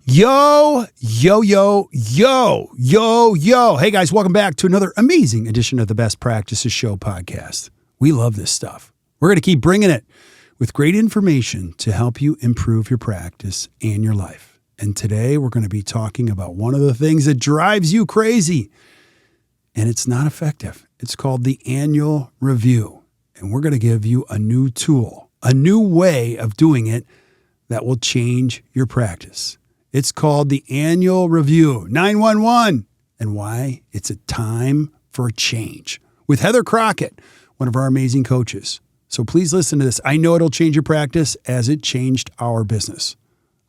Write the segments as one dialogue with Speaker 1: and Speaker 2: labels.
Speaker 1: Yo, yo, yo, yo, yo, yo. Hey guys, welcome back to another amazing edition of the Best Practices Show podcast. We love this stuff. We're going to keep bringing it with great information to help you improve your practice and your life. And today we're going to be talking about one of the things that drives you crazy, and it's not effective. It's called the annual review. And we're going to give you a new tool, a new way of doing it that will change your practice. It's called the annual review, 911, and why it's a time for a change with Heather Crockett, one of our amazing coaches. So please listen to this. I know it'll change your practice as it changed our business.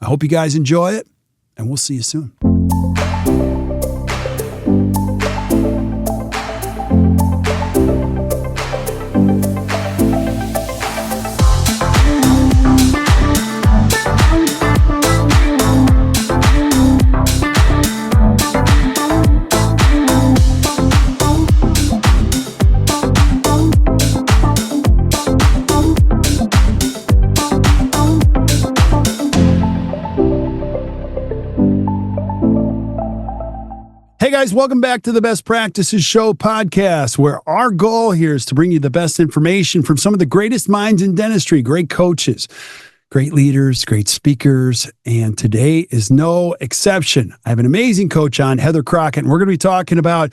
Speaker 1: I hope you guys enjoy it, and we'll see you soon. Hey guys, welcome back to the Best Practices Show podcast, where our goal here is to bring you the best information from some of the greatest minds in dentistry, great coaches, great leaders, great speakers, and today is no exception. I have an amazing coach on, Heather Crockett, and we're going to be talking about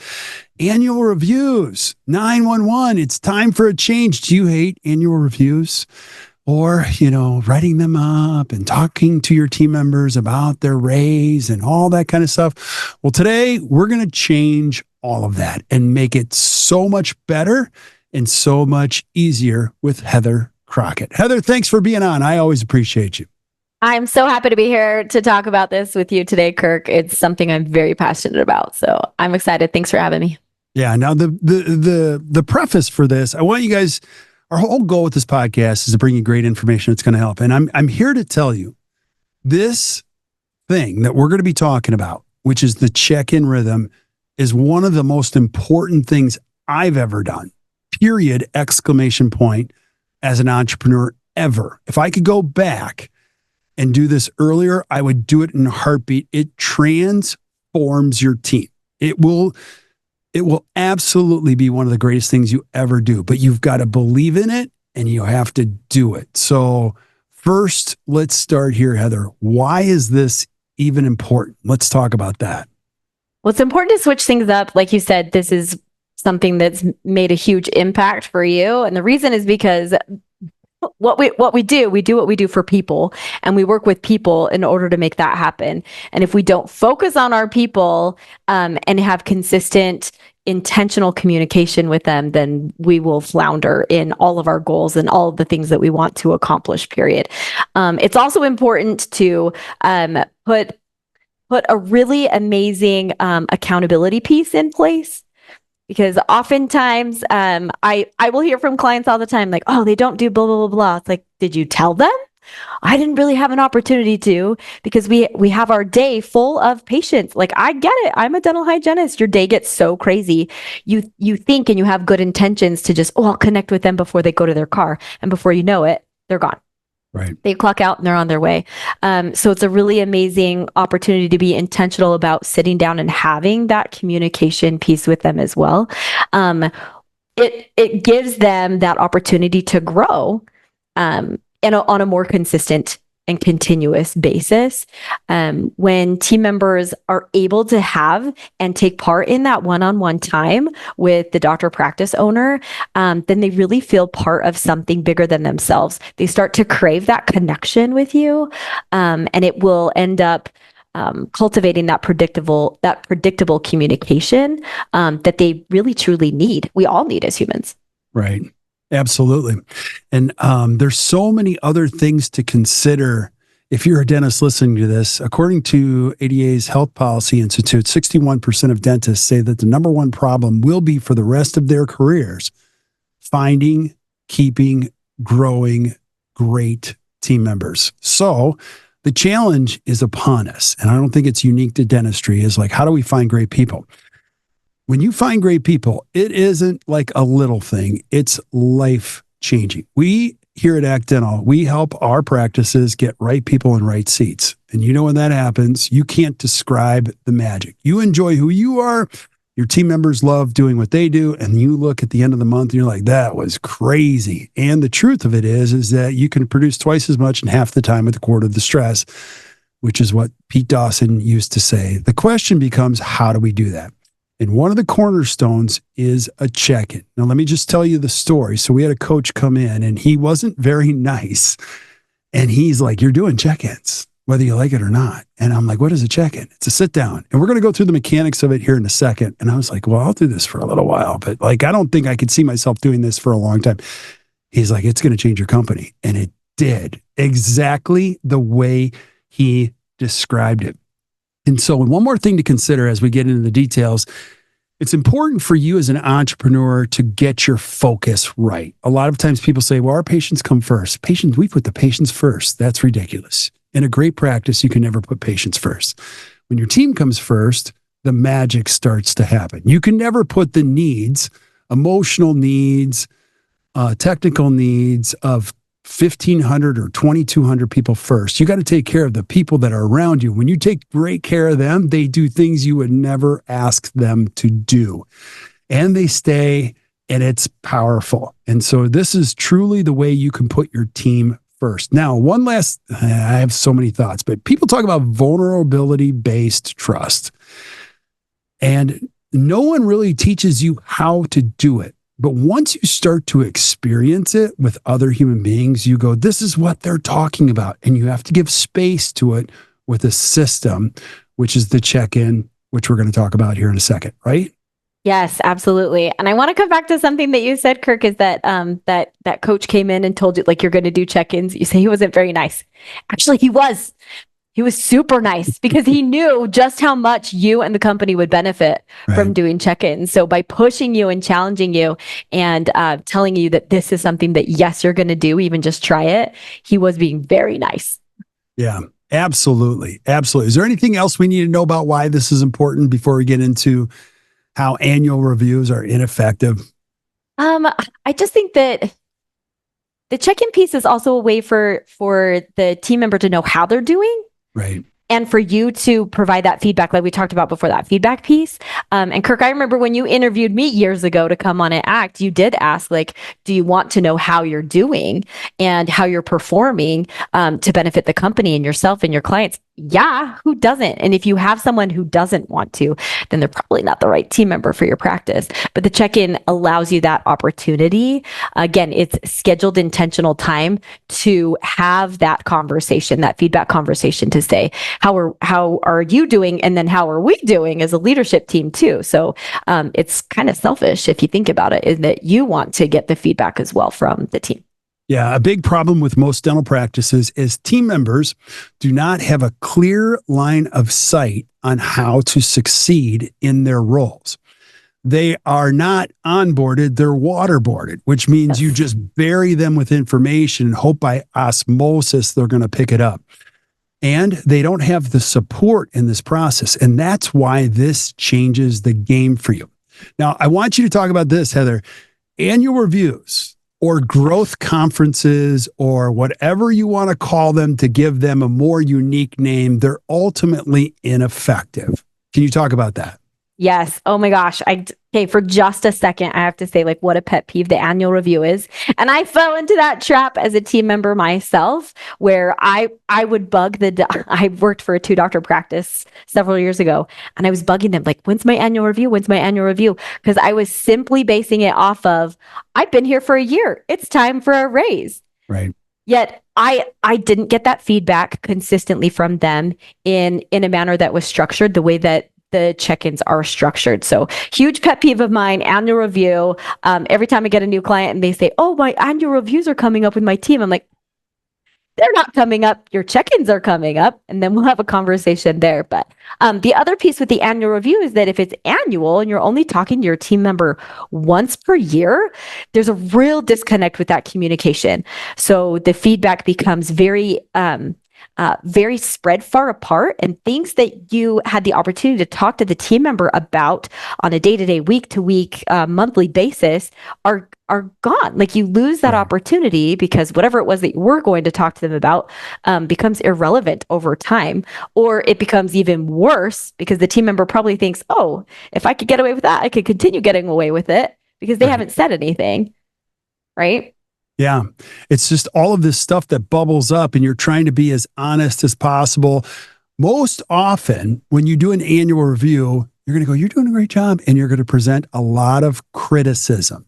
Speaker 1: annual reviews, 911. It's time for a change. Do you hate annual reviews? Or, writing them up and talking to your team members about their raise and all that kind of stuff. Well, today we're going to change all of that and make it so much better and so much easier with Heather Crockett. Heather, thanks for being on. I always appreciate you.
Speaker 2: I'm so happy to be here to talk about this with you today, Kirk. It's something I'm very passionate about. So I'm excited. Thanks for having me.
Speaker 1: Yeah. Now the preface for this, I want you guys. Our whole goal with this podcast is to bring you great information that's going to help. And I'm here to tell you this thing that we're going to be talking about, which is the check-in rhythm, is one of the most important things I've ever done, period, exclamation point, as an entrepreneur ever. If I could go back and do this earlier, I would do it in a heartbeat. It transforms your team. It will absolutely be one of the greatest things you ever do, but you've got to believe in it and you have to do it. So first, let's start here, Heather. Why is this even important? Let's talk about that.
Speaker 2: Well, it's important to switch things up. Like you said, this is something that's made a huge impact for you. And the reason is because what we do for people, and we work with people in order to make that happen. And if we don't focus on our people and have consistent, intentional communication with them, then we will flounder in all of our goals and all of the things that we want to accomplish, period. It's also important to put a really amazing accountability piece in place. Because oftentimes I will hear from clients all the time, like, oh, they don't do blah, blah, blah, blah. It's like, did you tell them? I didn't really have an opportunity to, because we have our day full of patients. Like, I get it. I'm a dental hygienist. Your day gets so crazy. You think and you have good intentions to just, I'll connect with them before they go to their car. And before you know it, they're gone.
Speaker 1: Right.
Speaker 2: They clock out and they're on their way. So it's a really amazing opportunity to be intentional about sitting down and having that communication piece with them as well. It gives them that opportunity to grow on a more consistent and continuous basis. When team members are able to have and take part in that one-on-one time with the doctor practice owner, then they really feel part of something bigger than themselves. They start to crave that connection with you, and it will end up cultivating that predictable communication that they really truly need. We all need as humans.
Speaker 1: Right. Absolutely. And there's so many other things to consider. If you're a dentist listening to this, according to ADA's Health Policy Institute, 61% of dentists say that the number one problem will be for the rest of their careers finding, keeping, growing great team members. So the challenge is upon us. And I don't think it's unique to dentistry, is like, how do we find great people? When you find great people, it isn't like a little thing. It's life changing. We here at Act Dental, we help our practices get right people in right seats. And you know when that happens, you can't describe the magic. You enjoy who you are. Your team members love doing what they do. And you look at the end of the month and you're like, that was crazy. And the truth of it is that you can produce twice as much in half the time with a quarter of the stress, which is what Pete Dawson used to say. The question becomes, how do we do that? And one of the cornerstones is a check-in. Now, let me just tell you the story. So we had a coach come in and he wasn't very nice. And he's like, you're doing check-ins, whether you like it or not. And I'm like, what is a check-in? It's a sit down. And we're going to go through the mechanics of it here in a second. And I was like, well, I'll do this for a little while, but like, I don't think I could see myself doing this for a long time. He's like, it's going to change your company. And it did exactly the way he described it. And so one more thing to consider as we get into the details, it's important for you as an entrepreneur to get your focus right. A lot of times people say, well, our patients come first. Patients, we put the patients first. That's ridiculous. In a great practice, you can never put patients first. When your team comes first, the magic starts to happen. You can never put the needs, emotional needs, technical needs of 1,500 or 2,200 people first. You got to take care of the people that are around you. When you take great care of them, they do things you would never ask them to do. And they stay, and it's powerful. And so this is truly the way you can put your team first. Now, one last, I have so many thoughts, but people talk about vulnerability-based trust. And no one really teaches you how to do it. But once you start to experience it with other human beings, you go, this is what they're talking about. And you have to give space to it with a system, which is the check-in, which we're going to talk about here in a second, right?
Speaker 2: Yes, absolutely. And I want to come back to something that you said, Kirk, is that that coach came in and told you, like, you're going to do check-ins. You say he wasn't very nice. Actually, he was. He was super nice because he knew just how much you and the company would benefit from doing check-ins. So by pushing you and challenging you and telling you that this is something that, yes, you're going to do, even just try it, he was being very nice.
Speaker 1: Yeah, absolutely. Absolutely. Is there anything else we need to know about why this is important before we get into how annual reviews are ineffective?
Speaker 2: I just think that the check-in piece is also a way for the team member to know how they're doing.
Speaker 1: Right.
Speaker 2: And for you to provide that feedback, like we talked about before, that feedback piece. And Kirk, I remember when you interviewed me years ago to come on and act, you did ask, like, do you want to know how you're doing and how you're performing to benefit the company and yourself and your clients? Yeah, who doesn't? And if you have someone who doesn't want to, then they're probably not the right team member for your practice. But the check-in allows you that opportunity. Again, it's scheduled intentional time to have that conversation, that feedback conversation, to say, how are you doing? And then how are we doing as a leadership team too? So it's kind of selfish if you think about it, is that you want to get the feedback as well from the team.
Speaker 1: Yeah, a big problem with most dental practices is team members do not have a clear line of sight on how to succeed in their roles. They are not onboarded, they're waterboarded, which means you just bury them with information and hope by osmosis they're going to pick it up. And they don't have the support in this process. And that's why this changes the game for you. Now, I want you to talk about this, Heather. Annual reviews or growth conferences or whatever you want to call them to give them a more unique name, they're ultimately ineffective. Can you talk about that?
Speaker 2: Yes. Oh my gosh. Okay, for just a second, I have to say, like, what a pet peeve the annual review is. And I fell into that trap as a team member myself, where I would bug I worked for a 2-doctor practice several years ago, and I was bugging them, like, when's my annual review? When's my annual review? Because I was simply basing it off of, I've been here for a year. It's time for a raise.
Speaker 1: Right.
Speaker 2: Yet I didn't get that feedback consistently from them in a manner that was structured the way that the check-ins are structured. So huge pet peeve of mine, annual review. Every time I get a new client and they say, oh, my annual reviews are coming up with my team, I'm like, they're not coming up. Your check-ins are coming up. And then we'll have a conversation there. But the other piece with the annual review is that if it's annual and you're only talking to your team member once per year, there's a real disconnect with that communication. So the feedback becomes very very spread far apart, and things that you had the opportunity to talk to the team member about on a day-to-day, week-to-week, monthly basis are gone. Like you lose that opportunity because whatever it was that you were going to talk to them about becomes irrelevant over time, or it becomes even worse because the team member probably thinks, oh, if I could get away with that, I could continue getting away with it because they haven't said anything, right?
Speaker 1: Yeah. It's just all of this stuff that bubbles up and you're trying to be as honest as possible. Most often when you do an annual review, you're going to go, you're doing a great job. And you're going to present a lot of criticism.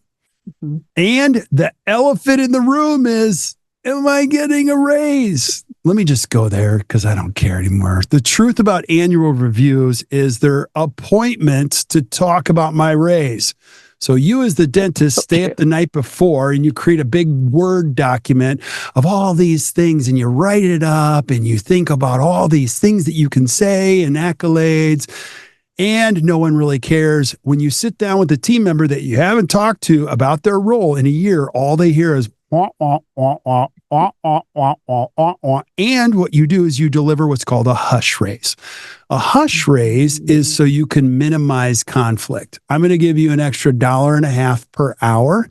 Speaker 1: Mm-hmm. And the elephant in the room is, am I getting a raise? Let me just go there because I don't care anymore. The truth about annual reviews is they're appointments to talk about my raise. So you as the dentist stay up the night before and you create a big Word document of all these things and you write it up and you think about all these things that you can say and accolades, and no one really cares. When you sit down with a team member that you haven't talked to about their role in a year, all they hear is wah, wah, wah, wah, wah, wah, wah, wah, wah, wah. And what you do is you deliver what's called a hush raise. A hush raise is so you can minimize conflict. I'm going to give you an extra $1.50 per hour.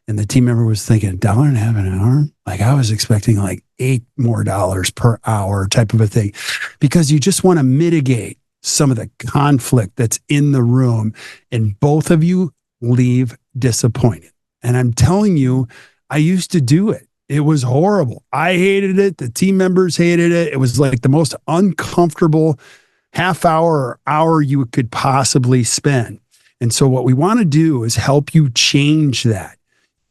Speaker 1: And the team member was thinking, $1.50 an hour? Like I was expecting like $8 more per hour type of a thing, because you just want to mitigate some of the conflict that's in the room, and both of you leave disappointed. And I'm telling you, I used to do it. It was horrible. I hated it. The team members hated it. It was like the most uncomfortable half hour or hour you could possibly spend. And so what we want to do is help you change that.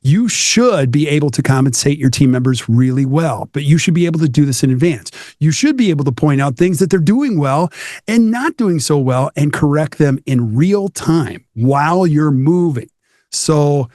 Speaker 1: You should be able to compensate your team members really well, but you should be able to do this in advance. You should be able to point out things that they're doing well and not doing so well and correct them in real time while you're moving. So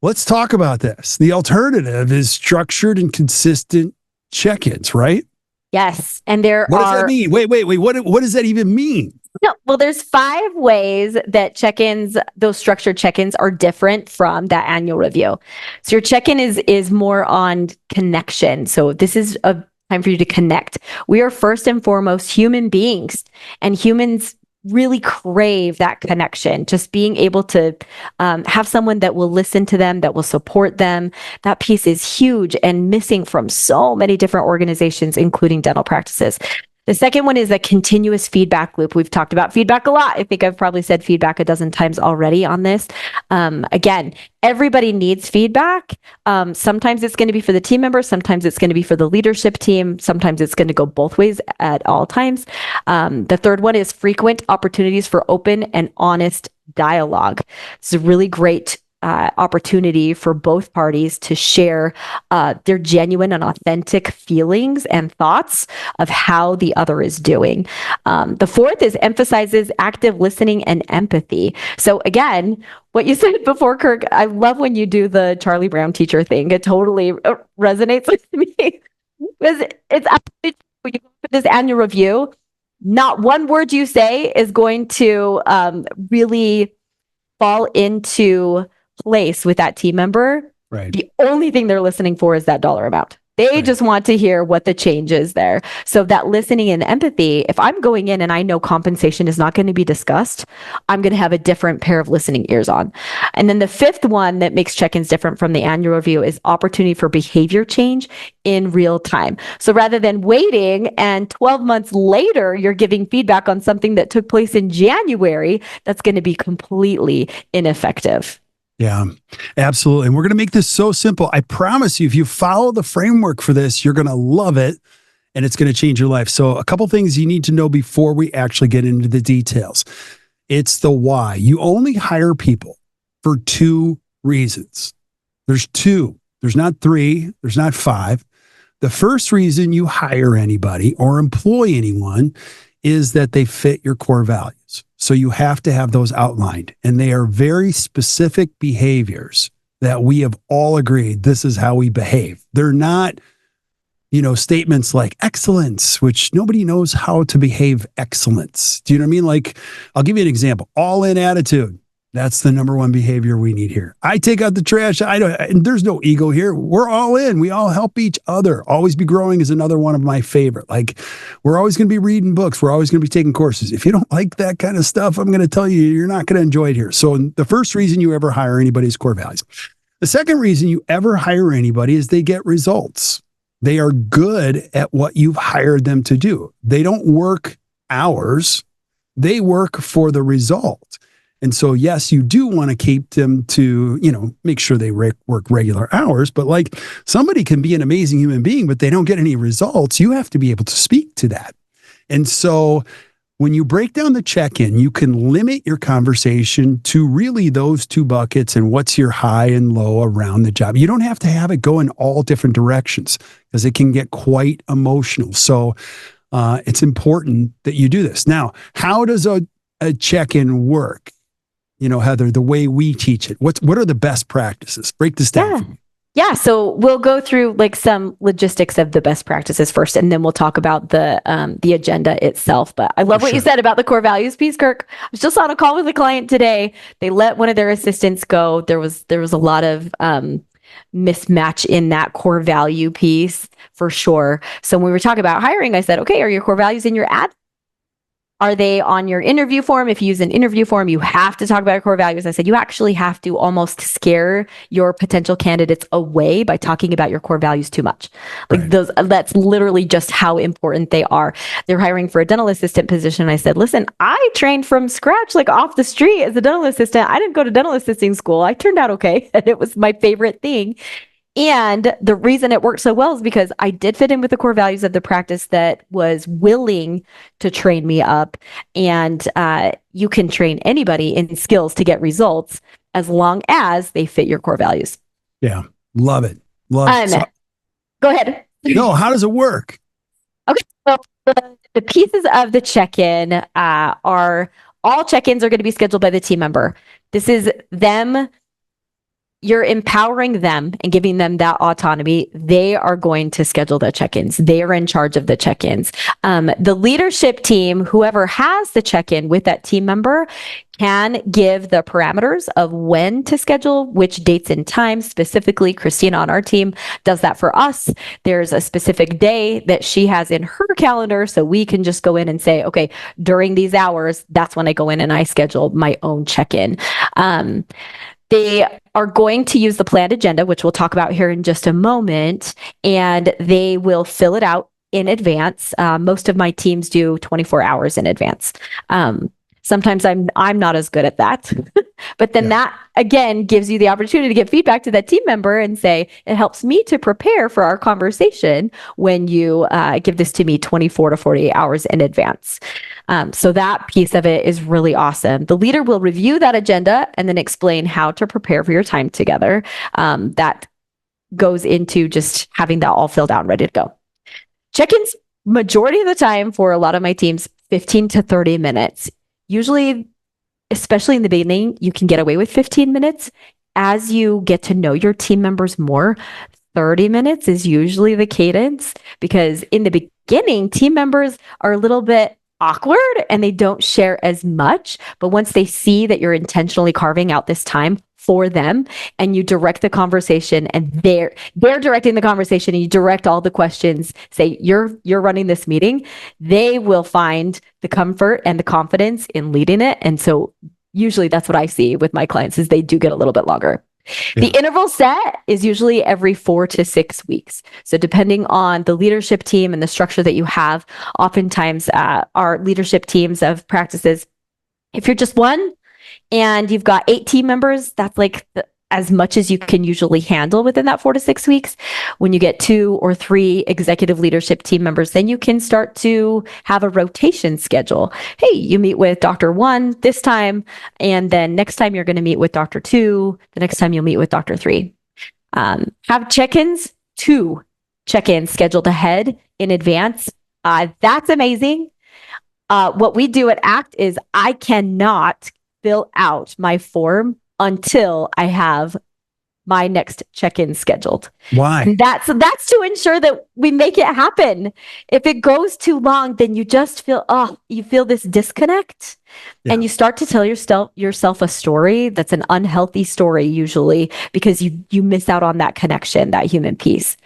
Speaker 1: let's talk about this. The alternative is structured and consistent check-ins, right?
Speaker 2: Yes. And what
Speaker 1: does that mean? Wait. What does that even mean?
Speaker 2: No, well, there's 5 ways that check-ins, those structured check-ins, are different from that annual review. So your check-in is more on connection. So this is a time for you to connect. We are first and foremost human beings, and humans really crave that connection. Just being able to have someone that will listen to them, that will support them. That piece is huge and missing from so many different organizations, including dental practices. The second one is a continuous feedback loop. We've talked about feedback a lot. I think I've probably said feedback a dozen times already on this. Again, everybody needs feedback. Sometimes it's going to be for the team members. Sometimes it's going to be for the leadership team. Sometimes it's going to go both ways at all times. The third one is frequent opportunities for open and honest dialogue. It's a really great opportunity for both parties to share their genuine and authentic feelings and thoughts of how the other is doing. The fourth is emphasizes active listening and empathy. So again, what you said before, Kirk, I love when you do the Charlie Brown teacher thing. It totally resonates with me. Because it's absolutely, when you go for this annual review, not one word you say is going to really fall into place with that team member.
Speaker 1: Right.
Speaker 2: The only thing they're listening for is that dollar amount. They just want to hear what the change is there. So that listening and empathy, if I'm going in and I know compensation is not going to be discussed, I'm going to have a different pair of listening ears on. And then the fifth one that makes check-ins different from the annual review is opportunity for behavior change in real time. So rather than waiting and 12 months later, you're giving feedback on something that took place in January, that's going to be completely ineffective.
Speaker 1: Yeah, absolutely. And we're going to make this so simple. I promise you, if you follow the framework for this, you're going to love it and it's going to change your life. So a couple things you need to know before we actually get into the details. It's the why. You only hire people for 2 reasons. There's 2. There's not 3. There's not 5. The first reason you hire anybody or employ anyone is that they fit your core values. So you have to have those outlined, and they are very specific behaviors that we have all agreed this is how we behave. They're not, statements like excellence, which nobody knows how to behave excellence. Do you know what I mean? Like, I'll give you an example. All in attitude. That's the number one behavior we need here. I take out the trash. And there's no ego here. We're all in. We all help each other. Always be growing is another one of my favorite. Like, we're always going to be reading books. We're always going to be taking courses. If you don't like that kind of stuff, I'm going to tell you, you're not going to enjoy it here. So the first reason you ever hire anybody is core values. The second reason you ever hire anybody is they get results. They are good at what you've hired them to do. They don't work hours. They work for the result. And so, yes, you do want to keep them to, make sure they work regular hours. But like, somebody can be an amazing human being, but they don't get any results. You have to be able to speak to that. And so when you break down the check-in, you can limit your conversation to really those two buckets and what's your high and low around the job. You don't have to have it go in all different directions because it can get quite emotional. So it's important that you do this. Now, how does a check-in work? Heather, the way we teach it, what are the best practices? Break this down for me.
Speaker 2: Yeah. So we'll go through like some logistics of the best practices first, and then we'll talk about the agenda itself. But I love what you said about the core values piece, Kirk. I was just on a call with a client today. They let one of their assistants go. There was a lot of mismatch in that core value piece for sure. So when we were talking about hiring, I said, okay, are your core values in your ad? Are they on your interview form? If you use an interview form, you have to talk about your core values. I said, you actually have to almost scare your potential candidates away by talking about your core values too much. Like that's literally just how important they are. They're hiring for a dental assistant position. I said, listen, I trained from scratch, like off the street as a dental assistant. I didn't go to dental assisting school. I turned out okay. And it was my favorite thing. And the reason it worked so well is because I did fit in with the core values of the practice that was willing to train me up. And you can train anybody in skills to get results as long as they fit your core values.
Speaker 1: Yeah. Love it. Love it.
Speaker 2: Go ahead.
Speaker 1: No, how does it work?
Speaker 2: Okay. So the pieces of the check-in are all check-ins are going to be scheduled by the team member. This is them. You're empowering them and giving them that autonomy. They are going to schedule the check-ins. They are in charge of the check-ins. The leadership team, whoever has the check-in with that team member, can give the parameters of when to schedule, which dates and times. Specifically, Christina on our team does that for us. There's a specific day that she has in her calendar, so we can just go in and say, okay, during these hours, that's when I go in and I schedule my own check-in. They are going to use the planned agenda, which we'll talk about here in just a moment, and they will fill it out in advance. Most of my teams do 24 hours in advance. Sometimes I'm not as good at that, but then that again gives you the opportunity to get feedback to that team member and say, it helps me to prepare for our conversation when you give this to me 24 to 48 hours in advance. So that piece of it is really awesome. The leader will review that agenda and then explain how to prepare for your time together. That goes into just having that all filled out and ready to go. Check-ins, majority of the time for a lot of my teams, 15 to 30 minutes. Usually, especially in the beginning, you can get away with 15 minutes. As you get to know your team members more, 30 minutes is usually the cadence, because in the beginning, team members are a little bit awkward and they don't share as much. But once they see that you're intentionally carving out this time for them and you direct the conversation and they're directing the conversation and you direct all the questions, say you're running this meeting, they will find the comfort and the confidence in leading it. And so usually that's what I see with my clients is they do get a little bit longer. Yeah. The interval set is usually every 4 to 6 weeks. So depending on the leadership team and the structure that you have, oftentimes our leadership teams of practices, if you're just one and you've got 8 team members, that's like as much as you can usually handle within that 4 to 6 weeks. When you get 2 or 3 executive leadership team members, then you can start to have a rotation schedule. Hey, you meet with Dr. 1 this time, and then next time you're going to meet with Dr. 2, the next time you'll meet with Dr. 3. Have check-ins, 2 check-ins scheduled ahead in advance. That's amazing. What we do at ACT is I cannot fill out my form until I have my next check-in scheduled.
Speaker 1: Why?
Speaker 2: And that's to ensure that we make it happen. If it goes too long, then you just feel, you feel this disconnect. And you start to tell yourself a story that's an unhealthy story usually, because you miss out on that connection, that human piece.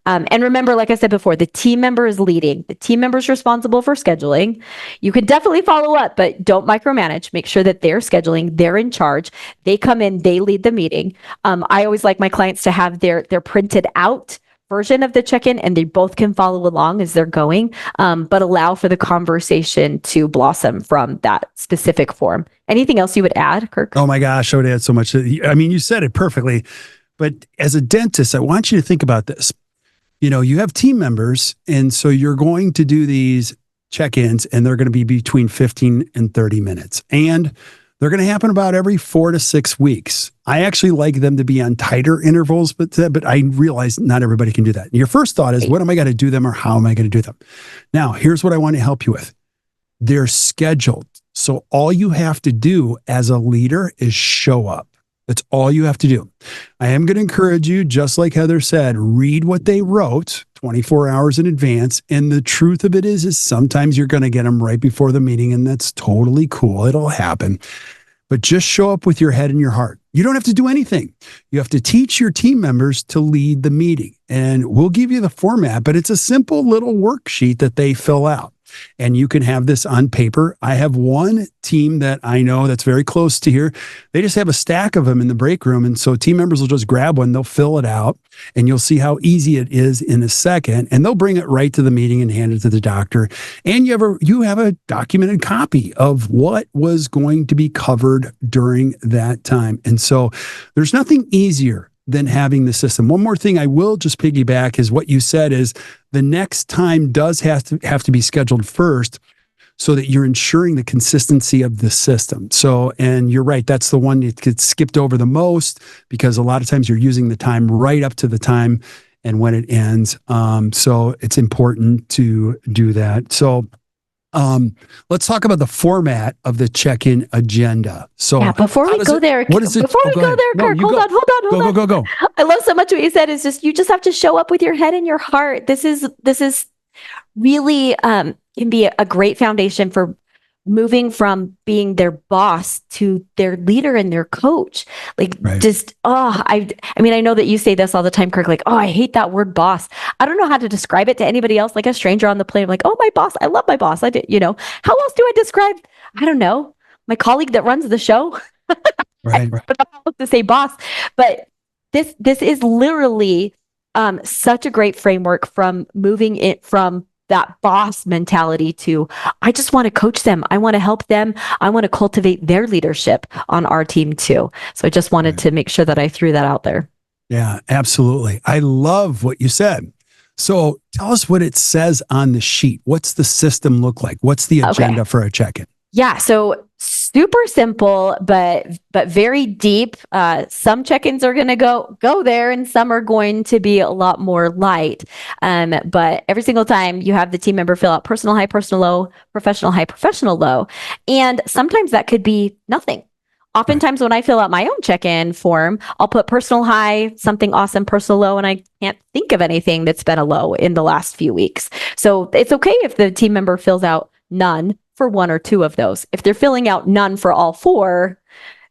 Speaker 2: And remember, like I said before, the team member is leading. The team member is responsible for scheduling. You can definitely follow up, but don't micromanage. Make sure that they're scheduling, they're in charge. They come in, they lead the meeting. I always like my clients to have their printed out version of the check-in, and they both can follow along as they're going, but allow for the conversation to blossom from that specific form. Anything else you would add, Kirk?
Speaker 1: Oh my gosh, I would add so much. I mean, you said it perfectly, but as a dentist, I want you to think about this. You have team members, and so you're going to do these check-ins, and they're going to be between 15 and 30 minutes. And they're going to happen about every 4 to 6 weeks. I actually like them to be on tighter intervals, but I realize not everybody can do that. And your first thought is, what am I going to do them, or how am I going to do them? Now, here's what I want to help you with. They're scheduled. So all you have to do as a leader is show up. That's all you have to do. I am going to encourage you, just like Heather said, read what they wrote 24 hours in advance. And the truth of it is sometimes you're going to get them right before the meeting, and that's totally cool. It'll happen. But just show up with your head and your heart. You don't have to do anything. You have to teach your team members to lead the meeting. And we'll give you the format, but it's a simple little worksheet that they fill out. And you can have this on paper. I have one team that I know that's very close to here. They just have a stack of them in the break room. And so team members will just grab one, they'll fill it out, and you'll see how easy it is in a second. And they'll bring it right to the meeting and hand it to the doctor. And you have a documented copy of what was going to be covered during that time. And so there's nothing easier than having the system. One more thing I will just piggyback is what you said is the next time does have to be scheduled first, so that you're ensuring the consistency of the system. So, and you're right, that's the one that gets skipped over the most, because a lot of times you're using the time right up to the time and when it ends. So it's important to do that. So let's talk about the format of the check-in agenda. So
Speaker 2: before we go there, Kirk, hold on.
Speaker 1: Go.
Speaker 2: I love so much what you said is just, you just have to show up with your head and your heart. This is really, can be a great foundation for moving from being their boss to their leader and their coach. Like, just, I mean, I know that you say this all the time, Kirk, like, I hate that word boss. I don't know how to describe it to anybody else, like a stranger on the plane. I'm like, my boss, I love my boss. How else do I describe, I don't know, my colleague that runs the show? Right. I don't know how to say boss, but this is literally such a great framework from moving it from that boss mentality to, I just want to coach them. I want to help them. I want to cultivate their leadership on our team too. So I just wanted to make sure that I threw that out there.
Speaker 1: Yeah, absolutely. I love what you said. So tell us what it says on the sheet. What's the system look like? What's the agenda for a check-in?
Speaker 2: Yeah. So super simple, but very deep. Some check-ins are going to go there, and some are going to be a lot more light. But every single time you have the team member fill out personal high, personal low, professional high, professional low. And sometimes that could be nothing. Oftentimes when I fill out my own check-in form, I'll put personal high, something awesome, personal low, and I can't think of anything that's been a low in the last few weeks. So it's okay if the team member fills out none for one or two of those. If they're filling out none for all four,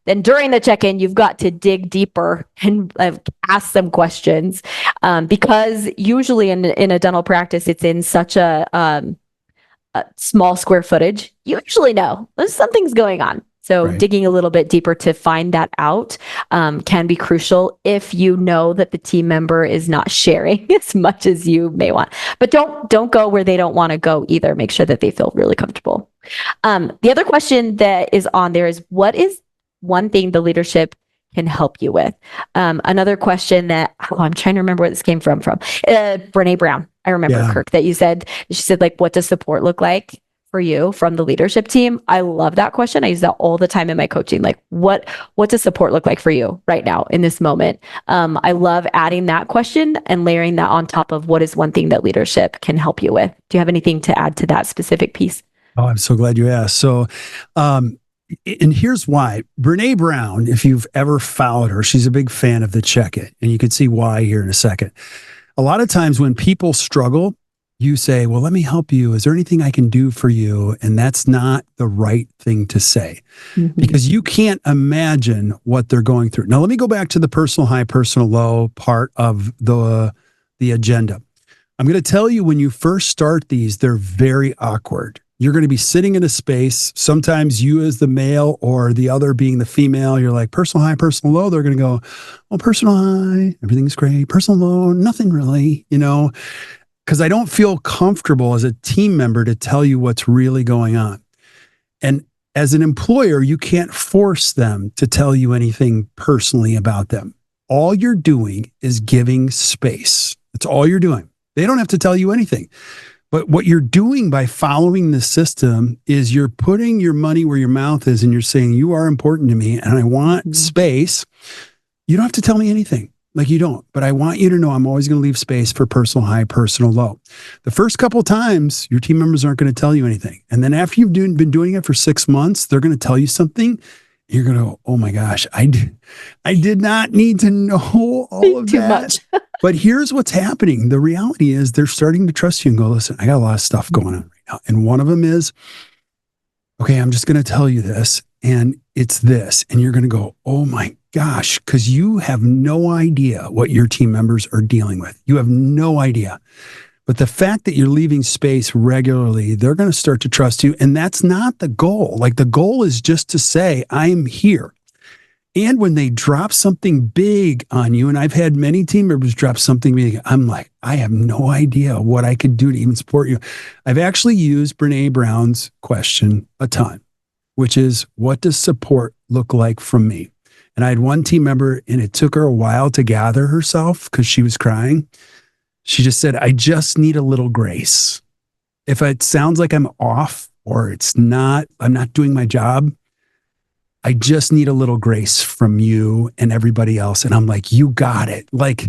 Speaker 2: then during the check-in, you've got to dig deeper and ask some questions, because usually in a dental practice, it's in such a small square footage. You usually know something's going on. So digging a little bit deeper to find that out can be crucial if you know that the team member is not sharing as much as you may want. But don't go where they don't want to go either. Make sure that they feel really comfortable. The other question that is on there is, what is one thing the leadership can help you with? Another question that, I'm trying to remember where this came from. Brene Brown. I remember, Kirk, that you said, she said, like, what does support look like for you from the leadership team? I love that question. I use that all the time in my coaching. Like, what does support look like for you right now in this moment? I love adding that question and layering that on top of what is one thing that leadership can help you with. Do you have anything to add to that specific piece?
Speaker 1: Oh, I'm so glad you asked. So, and here's why. Brene Brown, if you've ever followed her, she's a big fan of the check-in, and you can see why here in a second. A lot of times when people struggle, you say, well, let me help you. Is there anything I can do for you? And that's not the right thing to say because you can't imagine what they're going through. Now, let me go back to the personal high, personal low part of the agenda. I'm going to tell you when you first start these, they're very awkward. You're going to be sitting in a space. Sometimes you as the male or the other being the female, you're like personal high, personal low. They're going to go, oh, personal high, everything's great. Personal low, nothing really, because I don't feel comfortable as a team member to tell you what's really going on. And as an employer, you can't force them to tell you anything personally about them. All you're doing is giving space. That's all you're doing. They don't have to tell you anything. But what you're doing by following the system is you're putting your money where your mouth is and you're saying, you are important to me and I want space. You don't have to tell me anything. Like you don't, but I want you to know I'm always going to leave space for personal high, personal low. The first couple of times, your team members aren't going to tell you anything. And then after you've been doing it for 6 months, they're going to tell you something. You're going to go, oh my gosh, I did not need to know all of
Speaker 2: Too
Speaker 1: that.
Speaker 2: much.
Speaker 1: But here's what's happening. The reality is they're starting to trust you and go, listen, I got a lot of stuff going on right now. And one of them is, okay, I'm just going to tell you this. And it's this. And you're going to go, oh my gosh, because you have no idea what your team members are dealing with. You have no idea. But the fact that you're leaving space regularly, they're going to start to trust you. And that's not the goal. Like the goal is just to say, I'm here. And when they drop something big on you, and I've had many team members drop something big, I'm like, I have no idea what I could do to even support you. I've actually used Brene Brown's question a ton, which is, what does support look like from me? And I had one team member, and it took her a while to gather herself because she was crying. She just said, I just need a little grace. If it sounds like I'm off or I'm not doing my job, I just need a little grace from you and everybody else. And I'm like, you got it. Like,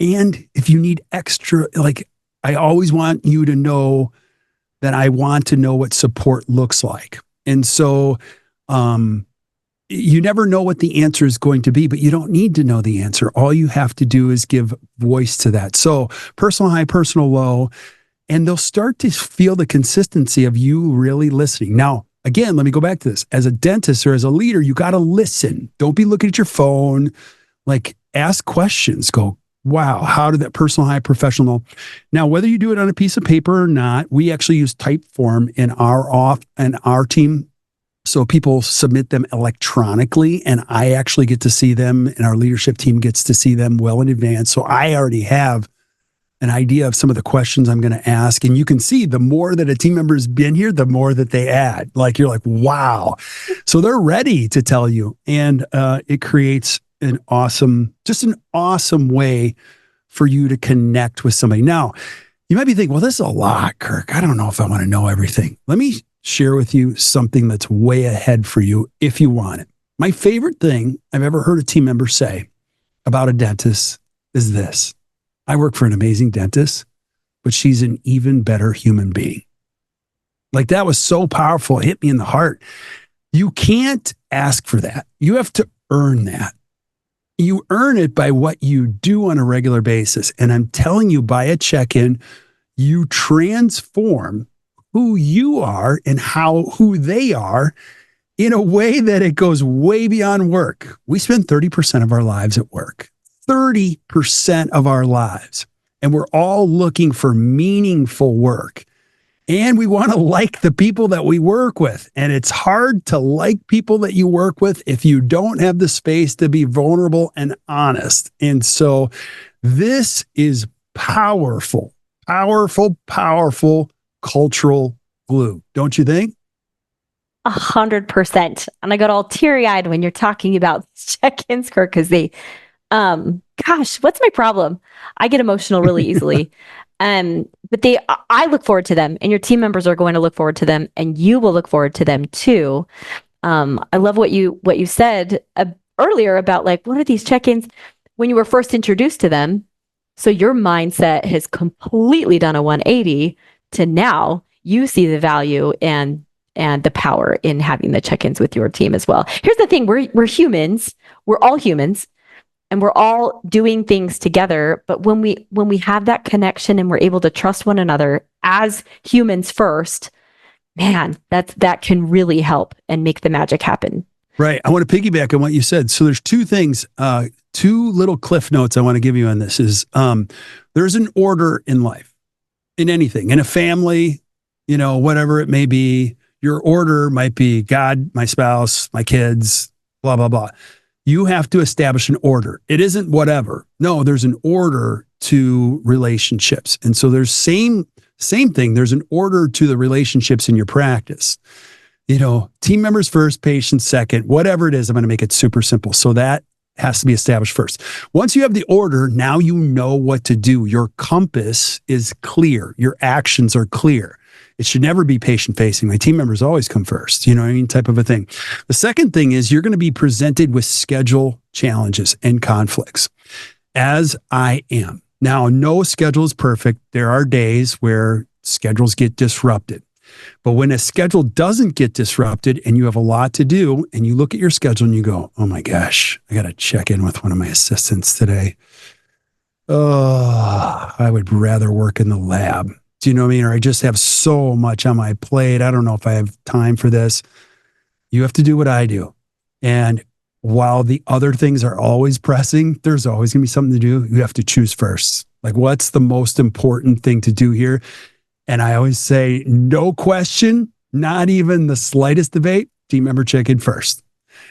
Speaker 1: and if you need extra, like, I always want you to know that I want to know what support looks like. And so, you never know what the answer is going to be, but you don't need to know the answer. All you have to do is give voice to that. So personal high, personal low, and they'll start to feel the consistency of you really listening. Now, again, let me go back to this. As a dentist or as a leader, you got to listen. Don't be looking at your phone. Like, ask questions. Go, wow, how did that personal high, professional low? Now, whether you do it on a piece of paper or not, we actually use type form in our team. So people submit them electronically, and I actually get to see them, and our leadership team gets to see them well in advance. So I already have an idea of some of the questions I'm going to ask. And you can see the more that a team member has been here, the more that they add. Like, you're like, wow. So they're ready to tell you. And it creates an awesome way for you to connect with somebody. Now, you might be thinking, well, this is a lot, Kirk. I don't know if I want to know everything. Let me share with you something that's way ahead for you if you want it. My favorite thing I've ever heard a team member say about a dentist is this: I work for an amazing dentist, but she's an even better human being. Like, that was so powerful. It hit me in the heart. You can't ask for that. You have to earn that. You earn it by what you do on a regular basis. And I'm telling you, by a check-in, you transform who you are and who they are in a way that it goes way beyond work. We spend 30% of our lives at work, 30% of our lives. And we're all looking for meaningful work. And we want to like the people that we work with. And it's hard to like people that you work with if you don't have the space to be vulnerable and honest. And so this is powerful, powerful, powerful cultural glue, don't you think?
Speaker 2: 100%. And I got all teary-eyed when you're talking about check-ins, Kirk, because gosh, what's my problem? I get emotional really easily. But I look forward to them, and your team members are going to look forward to them, and you will look forward to them too. I love what you said earlier about, like, what are these check-ins when you were first introduced to them? So your mindset has completely done a 180 to now you see the value and the power in having the check-ins with your team as well. Here's the thing. We're humans. We're all humans. and we're all doing things together. But when we have that connection and we're able to trust one another as humans first, man, that can really help and make the magic happen.
Speaker 1: Right. I want to piggyback on what you said. So there's two things, two little cliff notes I want to give you on this is there's an order in life, in anything, in a family, whatever it may be. Your order might be God, my spouse, my kids, blah, blah, blah. You have to establish an order. It isn't whatever. No, there's an order to relationships. And so there's same thing. There's an order to the relationships in your practice. Team members first, patients second, whatever it is, I'm going to make it super simple. So that has to be established first. Once you have the order, now you know what to do. Your compass is clear. Your actions are clear. It should never be patient facing. My team members always come first, type of a thing. The second thing is you're going to be presented with schedule challenges and conflicts, as I am. Now, no schedule is perfect. There are days where schedules get disrupted. But when a schedule doesn't get disrupted and you have a lot to do and you look at your schedule and you go, oh my gosh, I got to check in with one of my assistants today. Oh, I would rather work in the lab. Do you know what I mean? Or I just have so much on my plate. I don't know if I have time for this. You have to do what I do. And while the other things are always pressing, there's always going to be something to do. You have to choose first. Like, what's the most important thing to do here? And I always say, no question, not even the slightest debate, team member check-in first.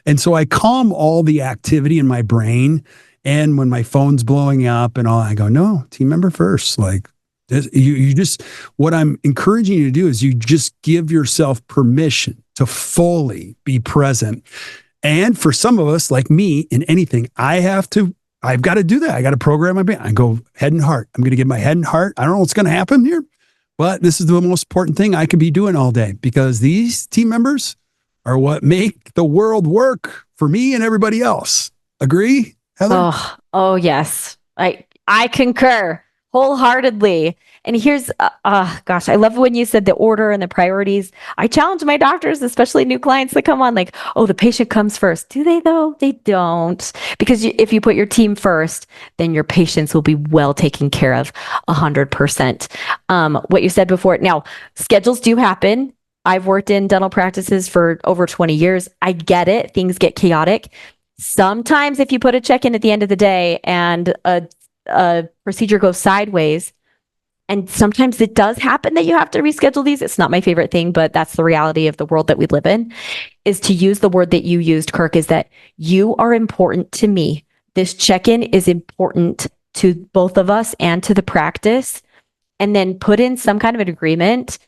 Speaker 1: And so I calm all the activity in my brain. And when my phone's blowing up and all, I go, no, team member first. Like, you just, what I'm encouraging you to do is you just give yourself permission to fully be present. And for some of us, like me, in anything, I've got to do that. I got to program my brain. I go head and heart. I'm going to give my head and heart. I don't know what's going to happen here, but this is the most important thing I could be doing all day, because these team members are what make the world work for me and everybody else. Agree, Heather?
Speaker 2: Oh yes. I concur wholeheartedly. And here's, gosh, I love when you said the order and the priorities. I challenge my doctors, especially new clients that come on, like, oh, the patient comes first. Do they though? They don't. Because if you put your team first, then your patients will be well taken care of 100%. What you said before. Now, schedules do happen. I've worked in dental practices for over 20 years. I get it. Things get chaotic. Sometimes if you put a check-in at the end of the day and a procedure goes sideways, and sometimes it does happen that you have to reschedule these. It's not my favorite thing, but that's the reality of the world that we live in, is to use the word that you used, Kirk, is that you are important to me. This check-in is important to both of us and to the practice. And then put in some kind of an agreement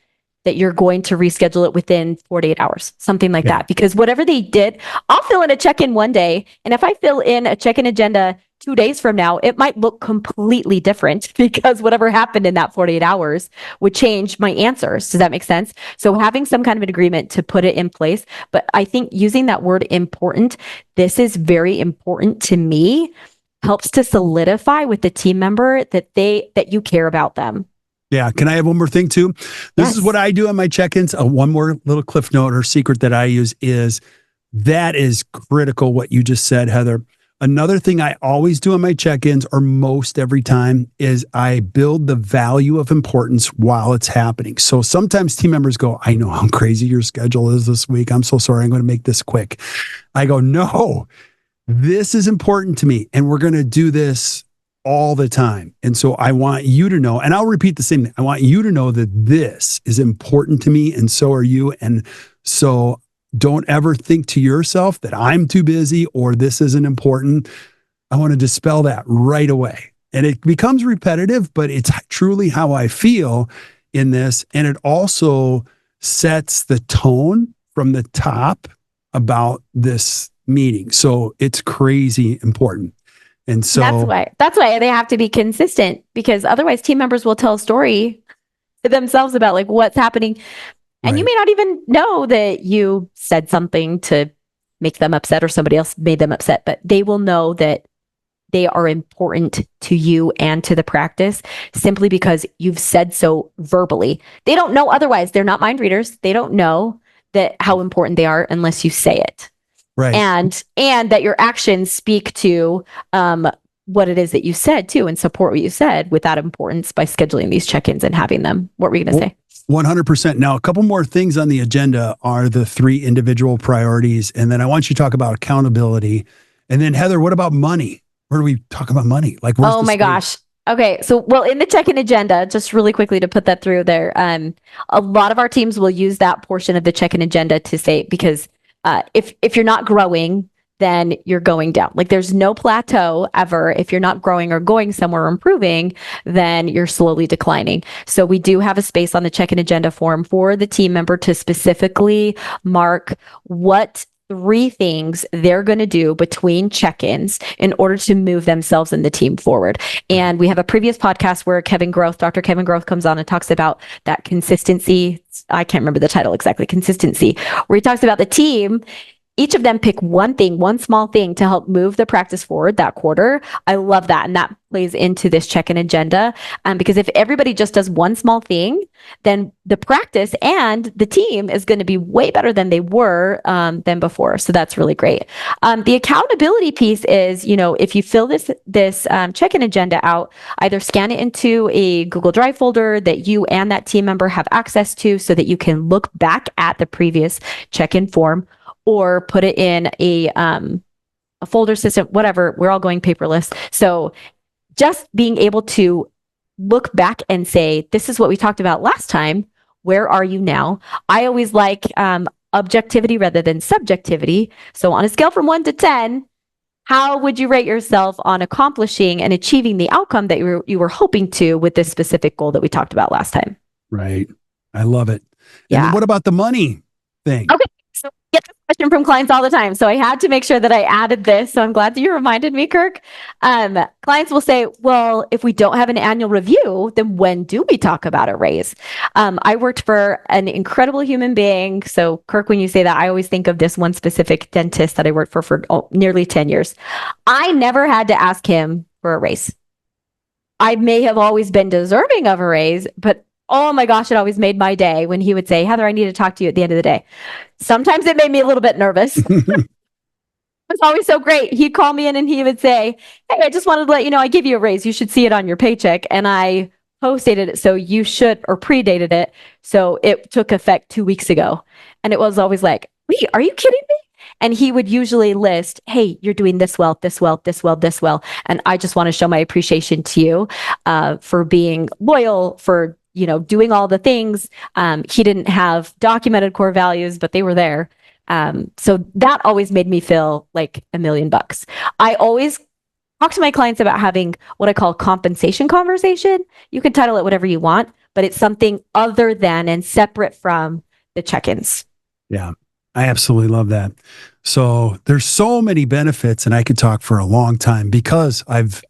Speaker 2: that you're going to reschedule it within 48 hours, something like that. Because whatever they did, I'll fill in a check-in one day. And if I fill in a check-in agenda 2 days from now, it might look completely different, because whatever happened in that 48 hours would change my answers. Does that make sense? So having some kind of an agreement to put it in place. But I think using that word important, this is very important to me, helps to solidify with the team member that you care about them.
Speaker 1: Yeah. Can I have one more thing too? This is what I do on my check-ins. One more little cliff note or secret that I use is that is critical, what you just said, Heather. Another thing I always do on my check-ins, or most every time, is I build the value of importance while it's happening. So sometimes team members go, I know how crazy your schedule is this week. I'm so sorry. I'm going to make this quick. I go, no, this is important to me. And we're going to do this all the time. And so I want you to know, and I'll repeat the same thing. I want you to know that this is important to me, and so are you. And so don't ever think to yourself that I'm too busy or this isn't important. I want to dispel that right away. And it becomes repetitive, but it's truly how I feel in this. And it also sets the tone from the top about this meeting. So it's crazy important. And so
Speaker 2: that's why they have to be consistent, because otherwise team members will tell a story to themselves about like what's happening. And you may not even know that you said something to make them upset or somebody else made them upset, but they will know that they are important to you and to the practice simply because you've said so verbally. They don't know otherwise. They're not mind readers. They don't know that how important they are unless you say it.
Speaker 1: Right.
Speaker 2: And that your actions speak to what it is that you said too, and support what you said with that importance by scheduling these check-ins and having them. What were you going to say?
Speaker 1: 100%. Now, a couple more things on the agenda are the 3 individual priorities. And then I want you to talk about accountability. And then Heather, what about money? Where do we talk about money? Like, where's
Speaker 2: oh my gosh. Okay. So, well, in the check-in agenda, just really quickly to put that through there, a lot of our teams will use that portion of the check-in agenda to say, because if you're not growing, then you're going down. Like there's no plateau ever. If you're not growing or going somewhere or improving, then you're slowly declining. So we do have a space on the check-in agenda form for the team member to specifically mark what 3 things they're going to do between check-ins in order to move themselves and the team forward. And we have a previous podcast where Dr. Kevin Groth comes on and talks about that consistency. I can't remember the title exactly, consistency, where he talks about the team. Each of them pick one thing, one small thing to help move the practice forward that quarter. I love that. And that plays into this check-in agenda. Because if everybody just does one small thing, then the practice and the team is going to be way better than they were than before. So that's really great. The accountability piece is, if you fill this check-in agenda out, either scan it into a Google Drive folder that you and that team member have access to so that you can look back at the previous check-in form, or put it in a folder system, whatever. We're all going paperless. So just being able to look back and say, this is what we talked about last time. Where are you now? I always like objectivity rather than subjectivity. So on a scale from 1 to 10, how would you rate yourself on accomplishing and achieving the outcome that you were hoping to with this specific goal that we talked about last time?
Speaker 1: Right. I love it.
Speaker 2: Yeah.
Speaker 1: And what about the money thing?
Speaker 2: Okay. So I get this question from clients all the time. So I had to make sure that I added this. So I'm glad that you reminded me, Kirk. Clients will say, well, if we don't have an annual review, then when do we talk about a raise? I worked for an incredible human being. So Kirk, when you say that, I always think of this one specific dentist that I worked for nearly 10 years. I never had to ask him for a raise. I may have always been deserving of a raise, but oh my gosh, it always made my day when he would say, Heather, I need to talk to you at the end of the day. Sometimes it made me a little bit nervous. It was always so great. He'd call me in and he would say, hey, I just wanted to let you know I give you a raise. You should see it on your paycheck. And I post-dated it, so you should, or predated it. So it took effect 2 weeks ago. And it was always like, wait, are you kidding me? And he would usually list, hey, you're doing this well, this well, this well, this well. And I just want to show my appreciation to you for being loyal, for doing all the things. He didn't have documented core values, but they were there. So that always made me feel like $1 million. I always talk to my clients about having what I call compensation conversation. You can title it whatever you want, but it's something other than and separate from the check-ins.
Speaker 1: Yeah, I absolutely love that. So there's so many benefits, and I could talk for a long time because I've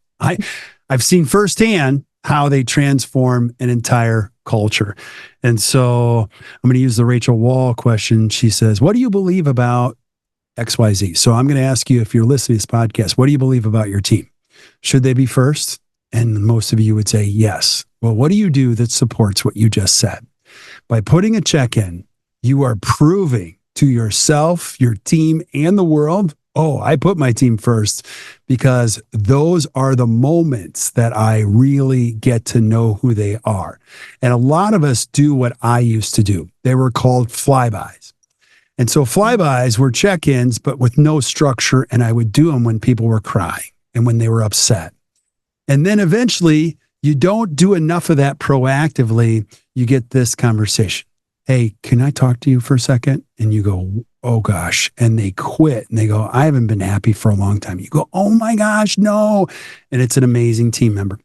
Speaker 1: seen firsthand how they transform an entire culture. And so I'm going to use the Rachel Wall question. She says, what do you believe about XYZ? So I'm going to ask you, if you're listening to this podcast, what do you believe about your team? Should they be first? And most of you would say yes. Well, what do you do that supports what you just said? By putting a check in, you are proving to yourself, your team, and the world, oh, I put my team first, because those are the moments that I really get to know who they are. And a lot of us do what I used to do. They were called flybys. And so flybys were check-ins, but with no structure. And I would do them when people were crying and when they were upset. And then eventually you don't do enough of that proactively. You get this conversation. Hey, can I talk to you for a second? And you go, oh gosh. And they quit and they go, I haven't been happy for a long time. You go, oh my gosh, no. And it's an amazing team member.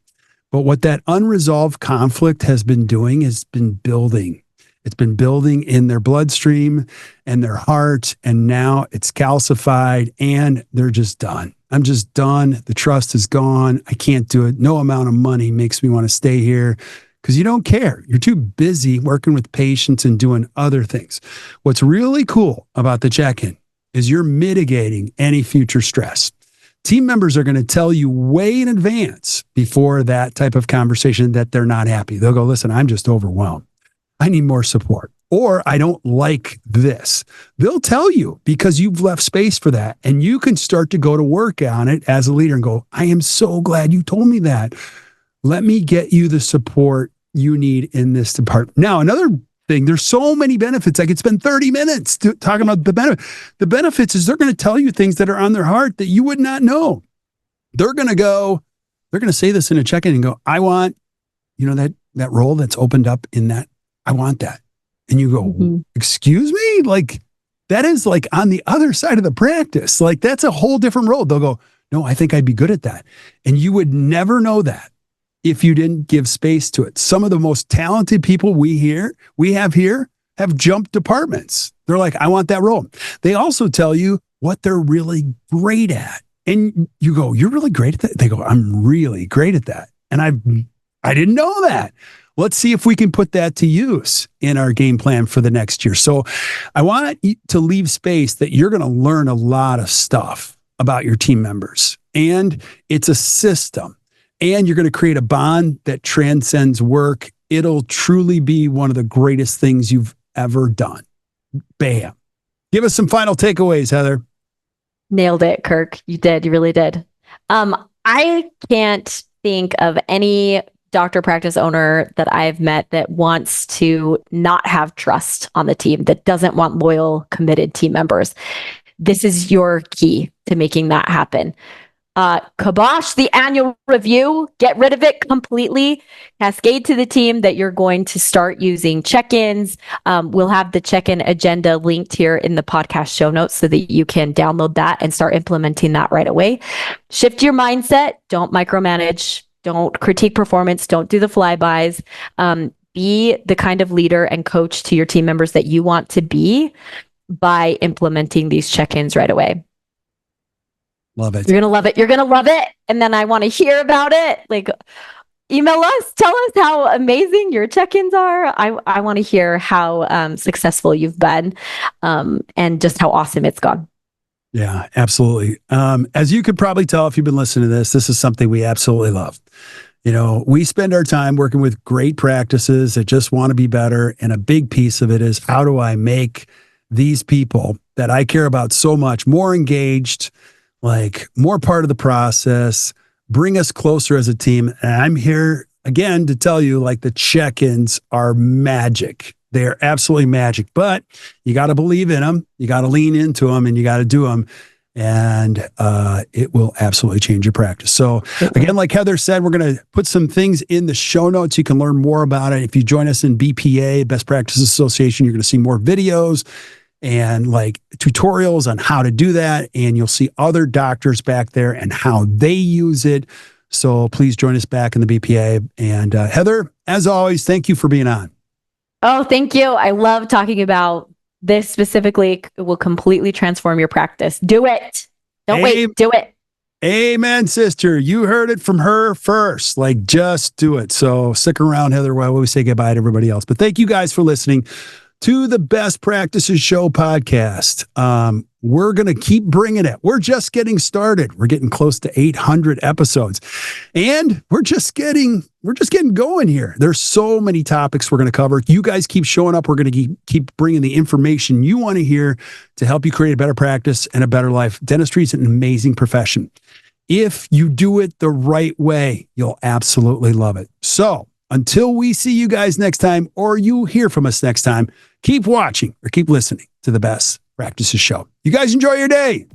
Speaker 1: But what that unresolved conflict has been doing is been building. It's been building in their bloodstream and their heart. And now it's calcified and they're just done. I'm just done. The trust is gone. I can't do it. No amount of money makes me want to stay here. Because you don't care. You're too busy working with patients and doing other things. What's really cool about the check-in is you're mitigating any future stress. Team members are going to tell you way in advance before that type of conversation that they're not happy. They'll go, listen, I'm just overwhelmed. I need more support. or I don't like this. They'll tell you because you've left space for that. And you can start to go to work on it as a leader and go, I am so glad you told me that. Let me get you the support you need in this department. Now, another thing, there's so many benefits. I could spend 30 minutes talking about the benefit. The benefits is they're going to tell you things that are on their heart that you would not know. They're going to say this in a check-in and go, I want, that role that's opened up in that. I want that. And you go, excuse me? Like, that is like on the other side of the practice. Like, that's a whole different role. They'll go, no, I think I'd be good at that. And you would never know that if you didn't give space to it. Some of the most talented people we have here have jumped departments. They're like, I want that role. They also tell you what they're really great at. And you go, you're really great at that? They go, I'm really great at that. And I didn't know that. Let's see if we can put that to use in our game plan for the next year. So I want to leave space that you're going to learn a lot of stuff about your team members. And it's a system. And you're going to create a bond that transcends work. It'll truly be one of the greatest things you've ever done. Bam. Give us some final takeaways, Heather.
Speaker 2: Nailed it, Kirk. You did. You really did. I can't think of any doctor practice owner that I've met that wants to not have trust on the team, that doesn't want loyal, committed team members. This is your key to making that happen. Kibosh the annual review, get rid of it completely. Cascade to the team that you're going to start using check-ins. We'll have the check-in agenda linked here in the podcast show notes so that you can download that and start implementing that right away. Shift your mindset. Don't micromanage. Don't critique performance. Don't do the flybys. Be the kind of leader and coach to your team members that you want to be by implementing these check-ins right away.
Speaker 1: Love it.
Speaker 2: You're going to love it. You're going to love it. And then I want to hear about it. Like, email us. Tell us how amazing your check-ins are. I want to hear how successful you've been and just how awesome it's gone.
Speaker 1: Yeah, absolutely. As you could probably tell if you've been listening to this is something we absolutely love. We spend our time working with great practices that just want to be better. And a big piece of it is, how do I make these people that I care about so much more engaged, like more part of the process, bring us closer as a team. And I'm here again to tell you, like, the check-ins are magic. They are absolutely magic, but you got to believe in them. You got to lean into them and you got to do them. And it will absolutely change your practice. So again, like Heather said, we're going to put some things in the show notes. You can learn more about it. If you join us in BPA, Best Practices Association, you're going to see more videos and like tutorials on how to do that. And you'll see other doctors back there and how they use it. So please join us back in the BPA. And Heather, as always, thank you for being on.
Speaker 2: Oh, thank you. I love talking about this specifically. It will completely transform your practice. Do it. Don't wait. Do it.
Speaker 1: Amen, sister. You heard it from her first. Like, just do it. So stick around, Heather, while we say goodbye to everybody else. But thank you guys for listening to the Best Practices Show podcast. We're going to keep bringing it. We're just getting started. We're getting close to 800 episodes, and we're just getting going here. There's so many topics we're going to cover. You guys keep showing up. We're going to keep bringing the information you want to hear to help you create a better practice and a better life. Dentistry is an amazing profession. If you do it the right way, you'll absolutely love it. So until we see you guys next time, or you hear from us next time, keep watching or keep listening to the Best Practices Show. You guys enjoy your day.